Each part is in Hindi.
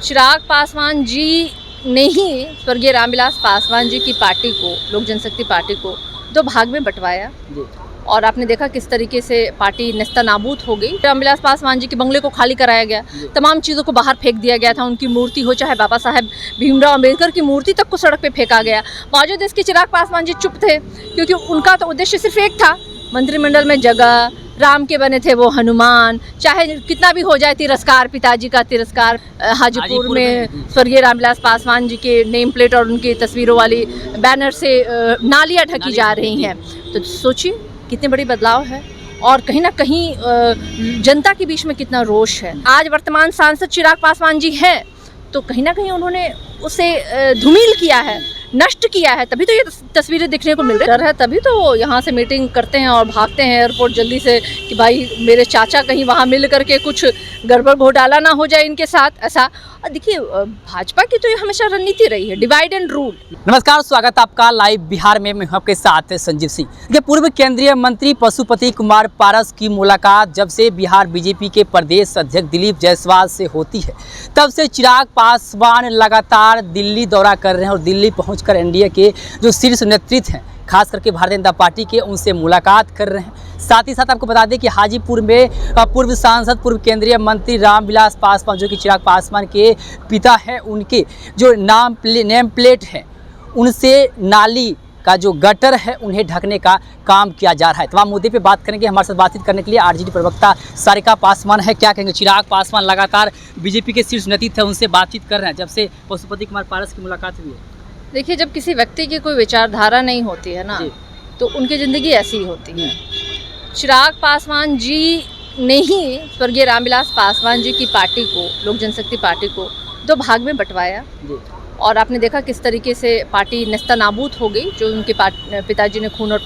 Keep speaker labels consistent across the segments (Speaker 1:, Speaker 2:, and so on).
Speaker 1: चिराग पासवान जी ने ही स्वर्गीय रामविलास पासवान जी की पार्टी को, लोक जनशक्ति पार्टी को, दो भाग में बंटवाया और आपने देखा किस तरीके से पार्टी नेस्तनाबूद हो गई। रामविलास पासवान जी के बंगले को खाली कराया गया, तमाम चीज़ों को बाहर फेंक दिया गया था। उनकी मूर्ति हो, चाहे बाबा साहेब भीमराव अम्बेडकर की मूर्ति तक को सड़क पे फेंका गया। बावजूद इसके चिराग पासवान जी चुप थे, क्योंकि उनका तो उद्देश्य सिर्फ एक था, मंत्रिमंडल में जगह, राम के बने थे वो हनुमान, चाहे कितना भी हो जाए तिरस्कार, पिताजी का तिरस्कार। हाजीपुर में स्वर्गीय रामविलास पासवान जी के नेम प्लेट और उनकी तस्वीरों वाली बैनर से नालियाँ ढकी जा रही हैं। तो सोचिए कितनी बड़ी बदलाव है और कहीं ना कहीं जनता के बीच में कितना रोष है। आज वर्तमान सांसद चिराग पासवान जी हैं, तो कहीं ना कहीं उन्होंने उसे धूमिल किया है, नष्ट किया है, तभी तो ये तस्वीरें दिखने को मिल रही है। डर है तभी तो वो यहाँ से मीटिंग करते हैं और भागते हैं एयरपोर्ट जल्दी से कि भाई मेरे चाचा कहीं वहाँ मिल करके कुछ गड़बड़ घोटाला ना हो जाए इनके साथ, ऐसा। देखिए भाजपा की तो ये हमेशा रणनीति रही है, डिवाइड एंड रूल।
Speaker 2: नमस्कार, स्वागत आपका लाइव बिहार में। मैं आपके साथ संजीव सिंह। ये पूर्व केंद्रीय मंत्री पशुपति कुमार पारस की मुलाकात जब से बिहार बीजेपी के प्रदेश अध्यक्ष दिलीप जायसवाल से होती है, तब से चिराग पासवान लगातार दिल्ली दौरा कर रहे हैं और दिल्ली पहुंचकर एनडीए के जो शीर्ष नेतृत्व हैं, खास करके भारतीय जनता पार्टी के, उनसे मुलाकात कर रहे हैं। साथ ही साथ आपको बता दें कि हाजीपुर में पूर्व सांसद, पूर्व केंद्रीय मंत्री रामविलास पासवान, जो कि चिराग पासवान के पिता हैं, उनके जो नेम प्लेट है, उनसे नाली का जो गटर है उन्हें ढकने का काम किया जा रहा है। तमाम मुद्दे पे बात करेंगे। हमारे साथ बातचीत करने के लिए आरजेडी प्रवक्ता सारिका पासवान है। क्या कहेंगे? चिराग पासवान लगातार बीजेपी के शीर्ष नेतृत्व है, उनसे बातचीत कर रहे हैं जब से पशुपति कुमार पारस की मुलाकात हुई है।
Speaker 1: देखिए, जब किसी व्यक्ति की कोई विचारधारा नहीं होती है ना, तो उनकी ज़िंदगी ऐसी ही होती है। चिराग पासवान जी ने ही स्वर्गीय रामविलास पासवान जी की पार्टी को, लोक जनशक्ति पार्टी को, दो भाग में बंटवाया और आपने देखा किस तरीके से पार्टी नेस्तनाबूद हो गई, जो उनके पिताजी ने खून और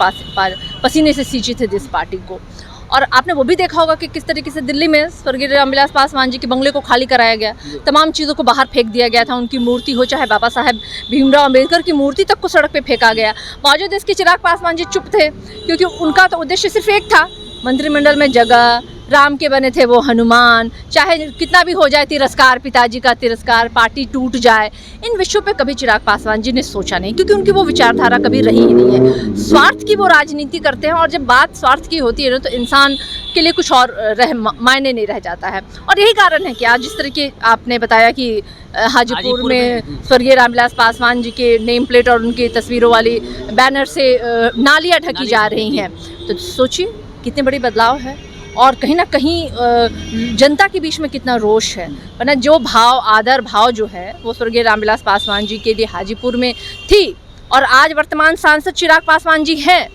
Speaker 1: पसीने से सींची थी इस पार्टी को। और आपने वो भी देखा होगा कि किस तरीके से दिल्ली में स्वर्गीय रामविलास पासवान जी के बंगले को खाली कराया गया, तमाम चीज़ों को बाहर फेंक दिया गया था। उनकी मूर्ति हो, चाहे बाबा साहेब भीमराव अम्बेडकर की मूर्ति तक को सड़क पे फेंका गया। बावजूद इसके चिराग पासवान जी चुप थे, क्योंकि उनका तो उद्देश्य सिर्फ एक था, मंत्रिमंडल में जगह, राम के बने थे वो हनुमान, चाहे कितना भी हो जाए तिरस्कार, पिताजी का तिरस्कार, पार्टी टूट जाए, इन विषयों पे कभी चिराग पासवान जी ने सोचा नहीं, क्योंकि उनकी वो विचारधारा कभी रही ही नहीं है। स्वार्थ की वो राजनीति करते हैं और जब बात स्वार्थ की होती है ना, तो इंसान के लिए कुछ और मायने नहीं रह जाता है। और यही कारण है कि आज जिस तरह की आपने बताया कि हाजीपुर में स्वर्गीय रामविलास पासवान जी के नेम प्लेट और उनकी तस्वीरों वाली बैनर से नालियाँ ढकी जा रही हैं। तो सोचिए कितनी बड़ी बदलाव है और कहीं ना कहीं जनता के बीच में कितना रोष है। वरना जो भाव, आदर भाव जो है, वो स्वर्गीय रामविलास पासवान जी के लिए हाजीपुर में थी और आज वर्तमान सांसद चिराग पासवान जी हैं,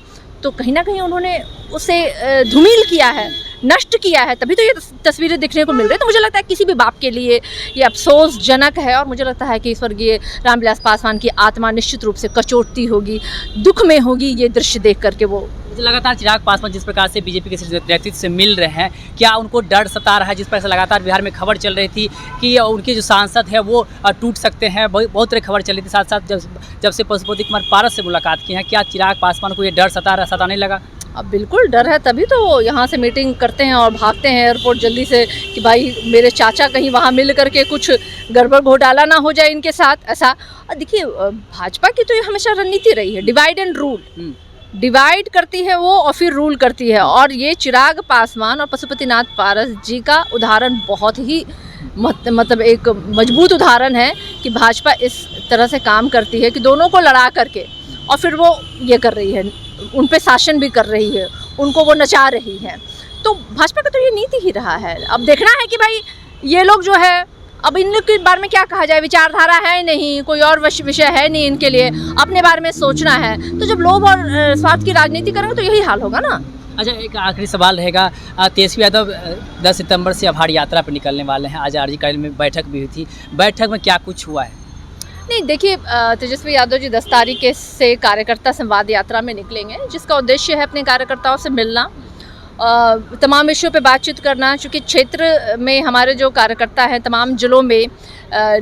Speaker 1: तो कहीं ना कहीं उन्होंने उसे धूमिल किया है, नष्ट किया है, तभी तो ये तस्वीरें दिखने को मिल रही है। तो मुझे लगता है किसी भी बाप के लिए ये अफसोसजनक है और मुझे लगता है कि स्वर्गीय रामविलास पासवान की आत्मा निश्चित रूप से कचोटती होगी, दुख में होगी ये दृश्य देख करके। वो
Speaker 2: लगातार चिराग पासवान जिस प्रकार से बीजेपी के नेतृत्व से मिल रहे हैं, क्या उनको डर सता रहा है? जिस प्रकार से लगातार बिहार में खबर चल रही थी कि उनके जो सांसद है वो टूट सकते हैं, बहुत तरह खबर चल रही थी। साथ साथ जब से पशुपति कुमार पारस से मुलाकात की है, क्या चिराग पासवान को ये डर सताने लगा?
Speaker 1: अब बिल्कुल डर है, तभी तो वो यहाँ से मीटिंग करते हैं और भागते हैं एयरपोर्ट जल्दी से कि भाई मेरे चाचा कहीं वहाँ मिल करके कुछ गड़बड़ घोटाला ना हो जाए इनके साथ, ऐसा। देखिए भाजपा की तो ये हमेशा रणनीति रही है, डिवाइड एंड रूल। डिवाइड करती है वो और फिर रूल करती है। और ये चिराग पासवान और पशुपतिनाथ पारस जी का उदाहरण बहुत ही मतलब एक मजबूत उदाहरण है कि भाजपा इस तरह से काम करती है कि दोनों को लड़ा करके और फिर वो ये कर रही है, उन पे शासन भी कर रही है, उनको वो नचा रही है। तो भाजपा का तो ये नीति ही रहा है। अब देखना है कि भाई ये लोग जो है, अब इन लोग के बारे में क्या कहा जाए, विचारधारा है नहीं, कोई और विषय है नहीं इनके लिए, अपने बारे में सोचना है। तो जब लोभ और स्वार्थ की राजनीति करेंगे तो यही हाल होगा ना।
Speaker 2: अच्छा, एक आखिरी सवाल रहेगा। तेजस्वी यादव 10 सितंबर से आभार यात्रा पर निकलने वाले हैं। आज आरजी कार्यालय में बैठक भी हुई थी, बैठक में क्या कुछ हुआ है?
Speaker 1: नहीं, देखिए तेजस्वी यादव जी 10 तारीख से कार्यकर्ता संवाद यात्रा में निकलेंगे, जिसका उद्देश्य है अपने कार्यकर्ताओं से मिलना, तमाम विषयों पे बातचीत करना। चूँकि क्षेत्र में हमारे जो कार्यकर्ता हैं, तमाम जिलों में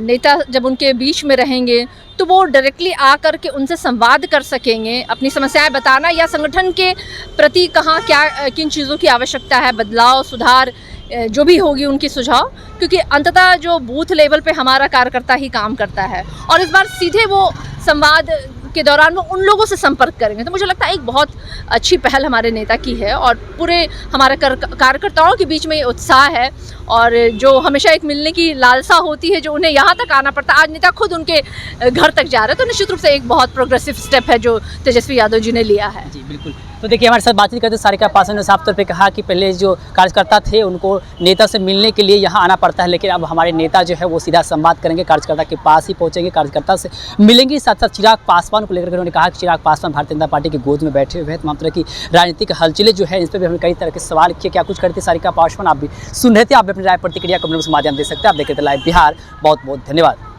Speaker 1: नेता जब उनके बीच में रहेंगे तो वो डायरेक्टली आकर के उनसे संवाद कर सकेंगे, अपनी समस्याएं बताना या संगठन के प्रति कहाँ क्या किन चीज़ों की आवश्यकता है, बदलाव, सुधार, जो भी होगी उनकी सुझाव, क्योंकि अंततः जो बूथ लेवल पे हमारा कार्यकर्ता ही काम करता है और इस बार सीधे वो संवाद के दौरान वो उन लोगों से संपर्क करेंगे। तो मुझे लगता है एक बहुत अच्छी पहल हमारे नेता की है और पूरे हमारे कार्यकर्ताओं के बीच में ये उत्साह है और जो हमेशा एक मिलने की लालसा होती है, जो उन्हें यहाँ तक आना पड़ता है, आज नेता खुद उनके घर तक जा रहे हैं। तो निश्चित रूप से एक बहुत प्रोग्रेसिव स्टेप है जो तेजस्वी यादव जी ने लिया है।
Speaker 2: जी बिल्कुल। तो देखिए हमारे साथ बातचीत करते सारिका पासवान ने साफ तौर पे कहा कि पहले जो कार्यकर्ता थे उनको नेता से मिलने के लिए यहाँ आना पड़ता है, लेकिन अब हमारे नेता जो है वो सीधा संवाद करेंगे, कार्यकर्ता के पास ही पहुँचेंगे, कार्यकर्ता से मिलेंगे। साथ साथ चिराग पासवान को लेकर उन्होंने कहा कि चिराग पासवान भारतीय जनता पार्टी की गोद में बैठे हुए हैं, तमाम तरह की राजनीतिक हलचलें जो है इस पर भी हमें कई तरह के सवाल किए। क्या कुछ करते सारिका पासवान आप भी सुन रहे थे, आप भी अपनी राय प्रतिक्रिया कमेंट के माध्यम दे सकते हैं। आप देखते थे लाइव बिहार। बहुत बहुत धन्यवाद।